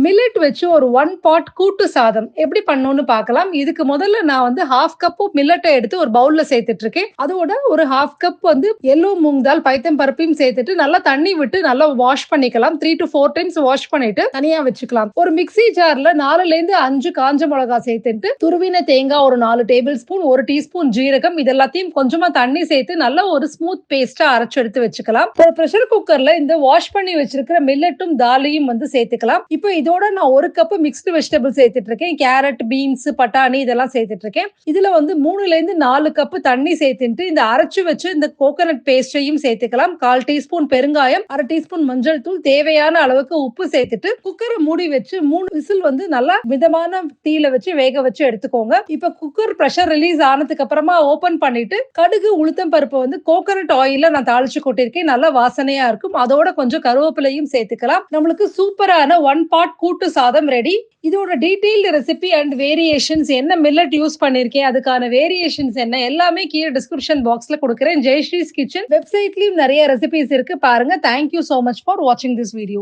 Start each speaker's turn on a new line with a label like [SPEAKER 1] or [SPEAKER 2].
[SPEAKER 1] Millet வச்சு ஒரு 1 பாட் கூட்டு சாதம் எப்படி பண்ணணும்னு பார்க்கலாம். இதுக்கு முதல்ல நான் வந்து 1/2 கப் மில்லட்ட எடுத்து ஒரு பவுல்ல சேர்த்துட்டு இருக்கேன். அதோட ஒரு 1/2 கப் வந்து எல்லோ மூங் தால் பைத்தம் பருப்பையும் சேர்த்துட்டு நல்லா தண்ணி விட்டு நல்லா வாஷ் பண்ணிக்கலாம். 3 to 4 டைம்ஸ் வாஷ் பண்ணிட்டு தனியா வச்சுக்கலாம். ஒரு மிக்ஸி ஜார்ல 4ல இருந்து 5 காஞ்ச மிளகாய் சேர்த்துட்டு துருவின தேங்காய் ஒரு 4 டேபிள் ஸ்பூன், 1 டீஸ்பூன் ஜீரகம் இது எல்லாத்தையும் கொஞ்சமா தண்ணி சேர்த்து நல்ல ஒரு ஸ்மூத் பேஸ்டா அரைச்சு எடுத்து வச்சுக்கலாம். ஒரு பிரஷர் குக்கர்ல இந்த வாஷ் பண்ணி வச்சிருக்கிற மில்லட்டும் தாலையும் வந்து சேர்த்துக்கலாம். இப்போ இதோட நான் 1 கப் மிக்ஸ்டு வெஜிடபிள் சேர்த்துட்டு இருக்கேன். கேரட், பீன்ஸ், பட்டாணி இதெல்லாம் சேர்த்துட்டு இருக்கேன். இதுல வந்து 3ல இருந்து 4 கப் தண்ணி சேர்த்துட்டு இந்த அரைச்சு வச்சு இந்த கோகனட் பேஸ்டையும் சேர்த்துக்கலாம். 1/4 டீஸ்பூன் பெருங்காயம், 1/2 டீஸ்பூன் மஞ்சள் தூள், தேவையான அளவுக்கு உப்பு சேர்த்துட்டு குக்கரை மூடி வச்சு 3 விசில் வந்து நல்லா மிதமான தீயில வச்சு வேக வச்சு எடுத்துக்கோங்க. இப்ப குக்கர் பிரஷர் ரிலீஸ் ஆனதுக்கு அப்புறமா ஓபன் பண்ணிட்டு கடுகு, உளுத்தம் பருப்பு வந்து கோகனட் ஆயில்ல நான் தாளிச்சு கொட்டிருக்கேன். நல்ல வாசனையா இருக்கும். அதோட கொஞ்சம் கருவேப்பிலையும் சேர்த்துக்கலாம். நம்மளுக்கு சூப்பரான 1 பாட் கூட்டு சாதம் ரெடி. இதோட டீடைல்டு ரெசிபி அண்ட் வேரியேஷன்ஸ் என்ன மில்லட் யூஸ் பண்ணிருக்கேன், அதுக்கான வேரியேஷன்ஸ் என்ன எல்லாமே கீழே டிஸ்கிரிப்ஷன் பாக்ஸ்ல கொடுக்குறேன். ஜெயஸ்ரீஸ் கிச்சன் வெப்சைட்லயும் நிறைய ரெசிபிஸ் இருக்கு பாருங்க. Thank you so much for watching this video.